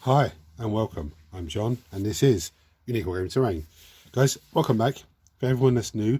Hi and welcome. I'm John and this is Unique Game Terrain. Guys, welcome back. For everyone that's new,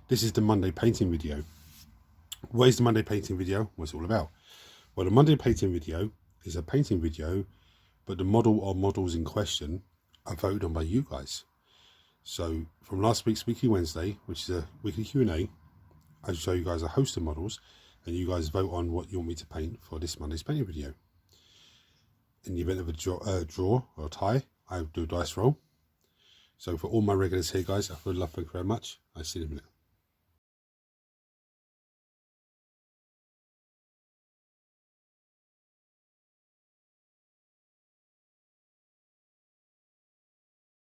this is the Monday painting video. What is the Monday painting video? What's it all about? Well, the Monday painting video is a painting video, but the model or models in question are voted on by you guys. So from last week's Weekly Wednesday, which is a weekly Q&A, I show you guys a host of models and you guys vote on what you want me to paint for this Monday's painting video. In the event of a draw or a tie, I do a dice roll. So for all my regulars here, guys, I would love thank you very much. I'll see you in a minute.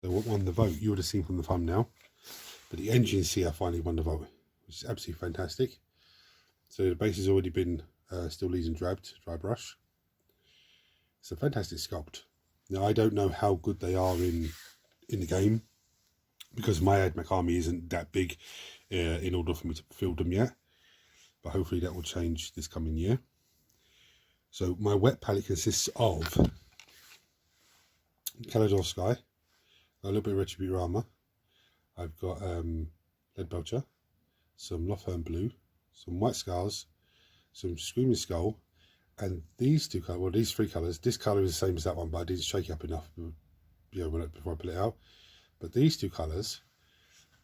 So what won the vote? You would have seen from the thumbnail, but the Enginseer finally won the vote, which is absolutely fantastic. So the base has already been still leaves and drabbed, dry brush. It's a fantastic sculpt. Now I don't know how good they are in the game, because my AdMech army isn't that big in order for me to field them yet, but hopefully that will change this coming year. So my wet palette consists of Calidor Sky, a little bit of Retribute Armor, I've got Lead Belcher, some Lothern Blue, some White Scars, some Screaming Skull, and these two colours, well these three colours, this colour is the same as that one but I didn't shake it up enough before I put it out. But these two colours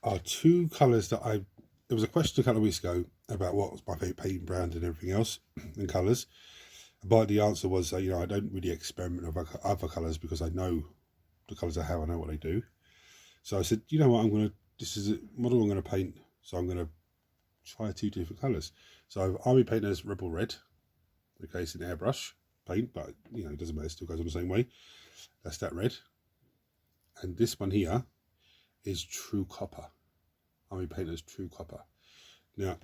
are two colours that there was a question a couple of weeks ago about what was my favourite painting brand and everything else and colours. But the answer was, I don't really experiment with other colours because I know the colours I have, I know what they do. So I said, you know what, this is a model I'm going to paint, so I'm going to try two different colours. So I'll be painting as Rebel Red. Okay, it's an airbrush paint, but it doesn't matter, it still goes on the same way. That's that red. And this one here is True Copper. I'll be painting as True Copper. Now,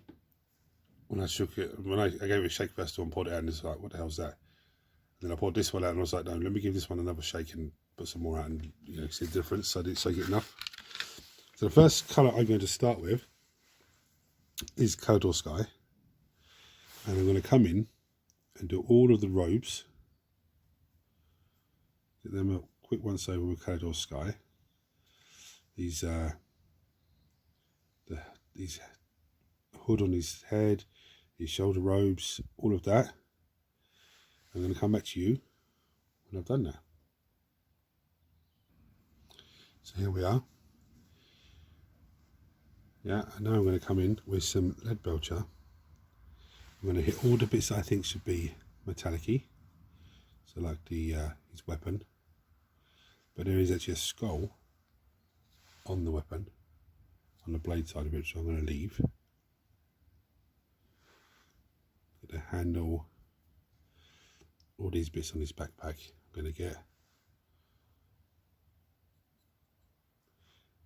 when I shook it, I gave it a shake first and poured it out, and it's like, what the hell's that? And then I poured this one out and I was like, no, let me give this one another shake and put some more out and see the difference. So I didn't shake it enough. So the first colour I'm going to start with is Calidor Sky. And I'm going to come in and do all of the robes. Get them a quick once over with Calidor Sky. These hood on his head, his shoulder robes, all of that. I'm going to come back to you when I've done that. So here we are. Yeah, and now I'm going to come in with some Lead Belcher. I'm going to hit all the bits that I think should be metallic-y. So like his weapon. But there is actually a skull on the weapon, on the blade side of it, which I'm going to leave. Get the handle, all these bits on his backpack I'm going to get.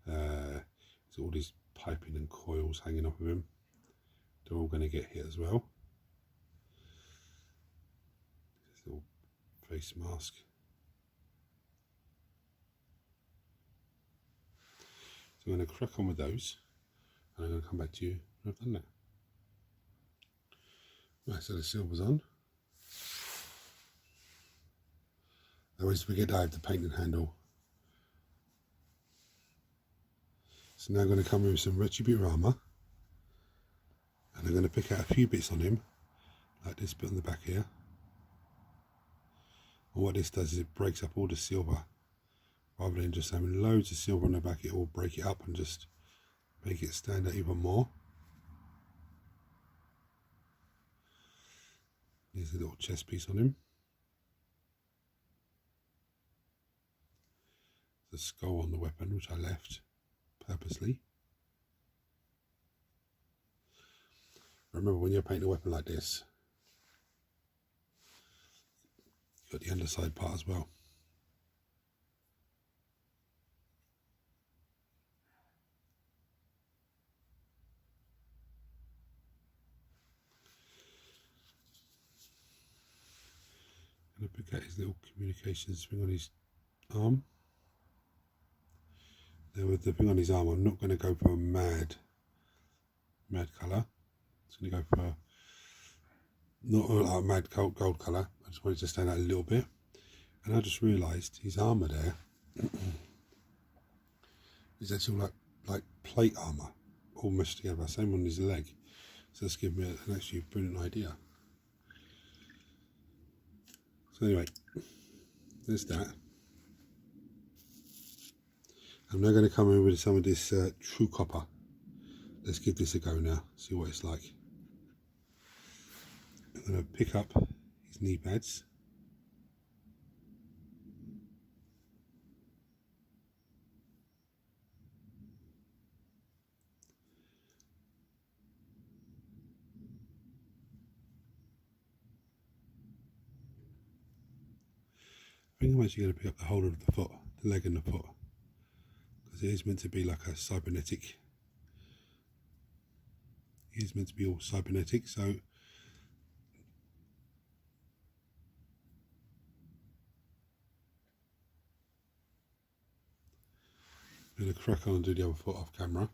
So all these piping and coils hanging off of him, they're all going to get hit as well. This little face mask. So I'm going to crack on with those, and I'm going to come back to you when I've done that. Right, so the silver's on. I always forget I have the painting handle. So now I'm going to come in with some Retribute Armor, and I'm going to pick out a few bits on him, like this bit on the back here. And what this does is it breaks up all the silver. Rather than just having loads of silver on the back, it will break it up and just make it stand out even more. There's a little chest piece on him. The skull on the weapon, which I left purposely. Remember, when you're painting a weapon like this, you've got the underside part as well. I'm going to pick out his little communications thing on his arm. Now with the thing on his arm, I'm not going to go for a mad colour. It's going to go for not a mad gold colour. I just want it to stand out a little bit. And I just realised his armour there is actually like plate armour, all meshed together, same on his leg. So this gives me an actually brilliant idea. So anyway, there's that. I'm now going to come in with some of this true copper. Let's give this a go now, see what it's like. I'm going to pick up his knee pads. I think I'm actually going to pick up the whole of the foot, the leg and the foot, because it is meant to be like a cybernetic. It is meant to be all cybernetic, so I'm going to crack on and do the other foot off camera.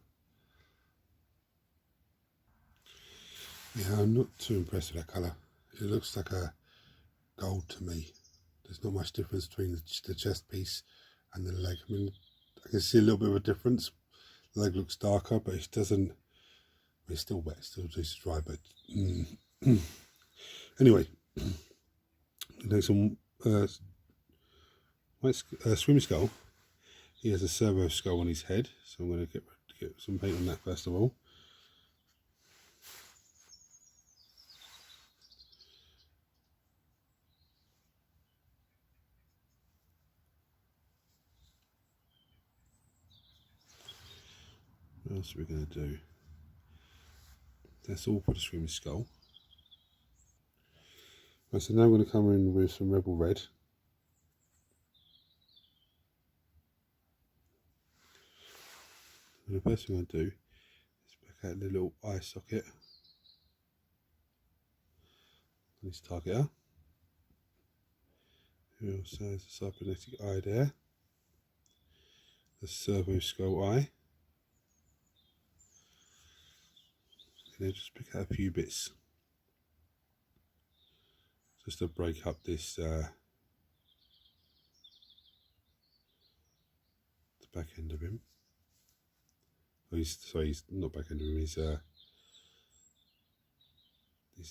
Yeah, I'm not too impressed with that colour. It looks like a gold to me. There's not much difference between the chest piece and the leg. I mean, I can see a little bit of a difference. The leg looks darker, but it doesn't. It's still wet, still needs to dry. But anyway, there's some screaming skull. He has a servo skull on his head, so I'm going to get some paint on that first of all. What else are we going to do? That's all for the screaming skull. Right, so now I'm going to come in with some rebel red. And the first thing I do is back out the little eye socket on his targeter. He also has a cybernetic eye there. The servo skull eye. And then just pick out a few bits just to break up this the back end of him. Oh, he's not back end of him, he's this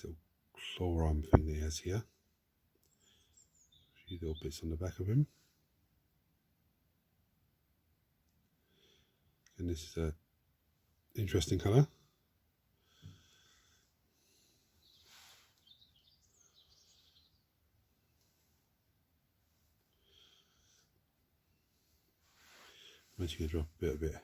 little claw arm thing that he has here. A few little bits on the back of him. And this is a interesting colour. I'm actually going to drop a bit of it.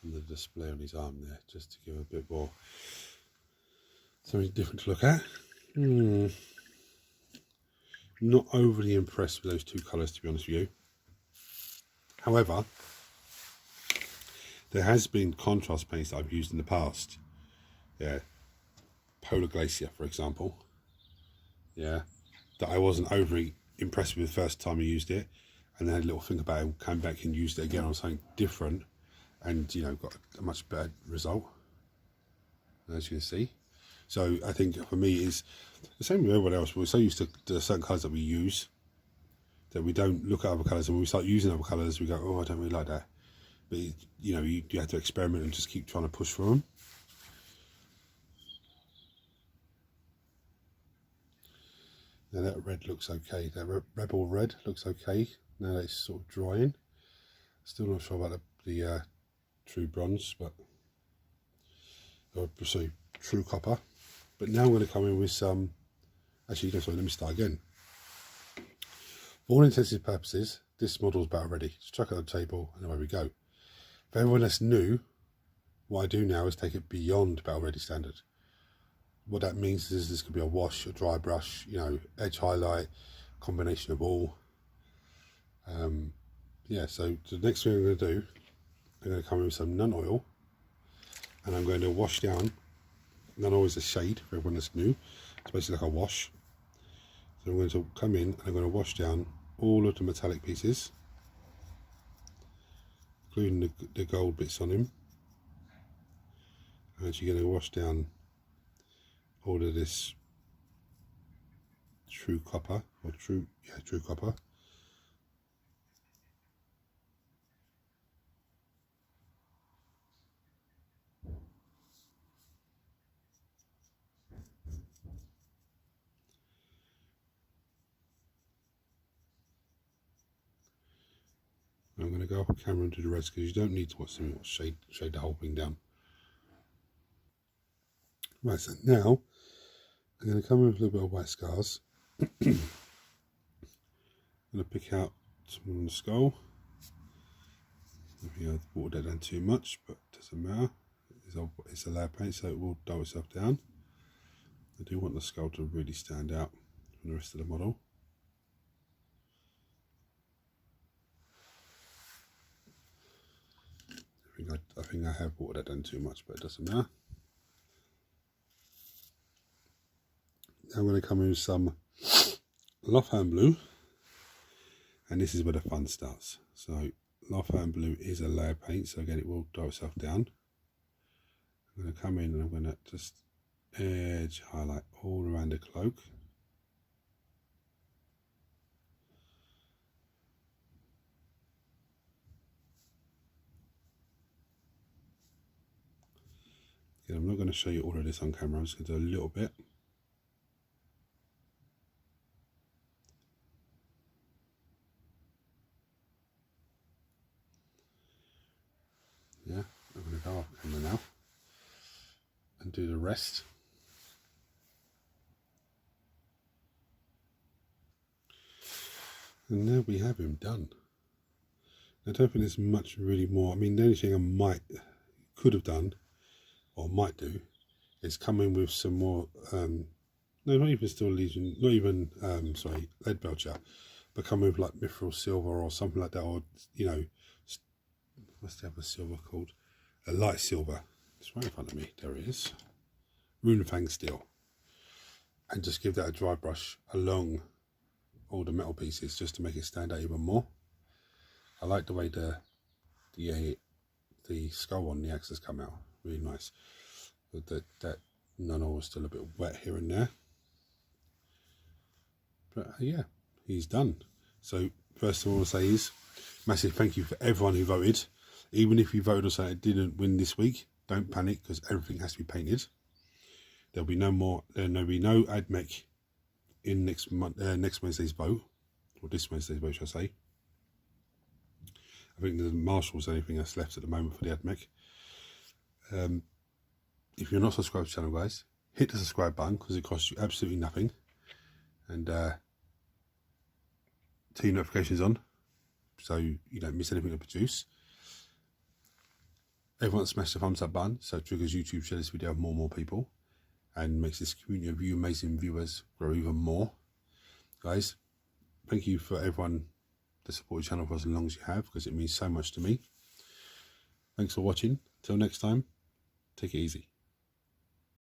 On the display on his arm there, just to give a bit more something different to look at. Not overly impressed with those two colours, to be honest with you. However, there has been contrast paints that I've used in the past. Yeah, Polar Glacier, for example. Yeah, that I wasn't overly impressed with the first time I used it, and then had a little think about it, came back and used it again on something different, and you know, got a much better result, as you can see. So I think for me it's the same with everyone else. We're so used to the certain colours that we use that we don't look at other colours, and when we start using other colours we go, oh, I don't really like that. But you know, you have to experiment and just keep trying to push for them. Now that red looks okay. That rebel red looks okay. Now that it's sort of drying. Still not sure about the true bronze, but sorry, true copper. But now I'm going to come in with some. Actually, no, sorry. Let me start again. For all intents and purposes, this model's about ready. Just chuck it on the table, and away we go. For everyone that's new, what I do now is take it beyond battle ready standard. What that means is this could be a wash, a dry brush, you know, edge highlight, combination of all. Yeah, so the next thing I'm going to do, I'm going to come in with some nun oil, and I'm going to wash down. Nun oil is a shade for everyone that's new. It's basically like a wash. So I'm going to come in and I'm going to wash down all of the metallic pieces, including the gold bits on him. I'm actually going to wash down all of this true copper, or true copper. I'm going to go up camera and do the rest because you don't need to watch something or shade the whole thing down. Right, so now I'm going to come in with a little bit of white scars. I'm going to pick out some on the skull. Maybe I've watered that down too much, but it doesn't matter. It's a layer paint, so it will dull itself down. I do want the skull to really stand out from the rest of the model. I think I have watered that down too much, but it doesn't matter. Now I'm going to come in with some Lothern blue, and this is where the fun starts. So Lothern blue is a layer paint, so again it will dull itself down. I'm going to come in and I'm going to just edge highlight all around the cloak. Again, I'm not going to show you all of this on camera, I'm just going to do a little bit. Yeah, I'm going to go off camera now and do the rest. And now we have him done. I don't think there's much really more. I mean, the only thing I could have done, or might do, is come in with some more, no, not even Steel Legion, not even, Lead Belcher, but come with like Mithril Silver or something like that, or, you know, what's the other silver called? A light silver. It's right in front of me, there it is. Runefang Steel. And just give that a dry brush along all the metal pieces just to make it stand out even more. I like the way the skull on the axe has come out, really nice. But that nano was still a bit wet here and there. But yeah, he's done. So first of all, I'll say is massive thank you for everyone who voted. Even if you voted or say it didn't win this week, don't panic because everything has to be painted. There'll be no more. There'll be no AdMech in next Wednesday's vote, or this Wednesday's vote, shall I say. I think the Marshall's the only thing that's left at the moment for the AdMech. If you're not subscribed to the channel, guys, hit the subscribe button because it costs you absolutely nothing. And turn your notifications on so you don't miss anything I produce. Everyone smash the thumbs up button so it triggers YouTube share this video with more and more people and makes this community of you amazing viewers grow even more. Guys, thank you for everyone that support the channel for as long as you have because it means so much to me. Thanks for watching. Till next time, take it easy.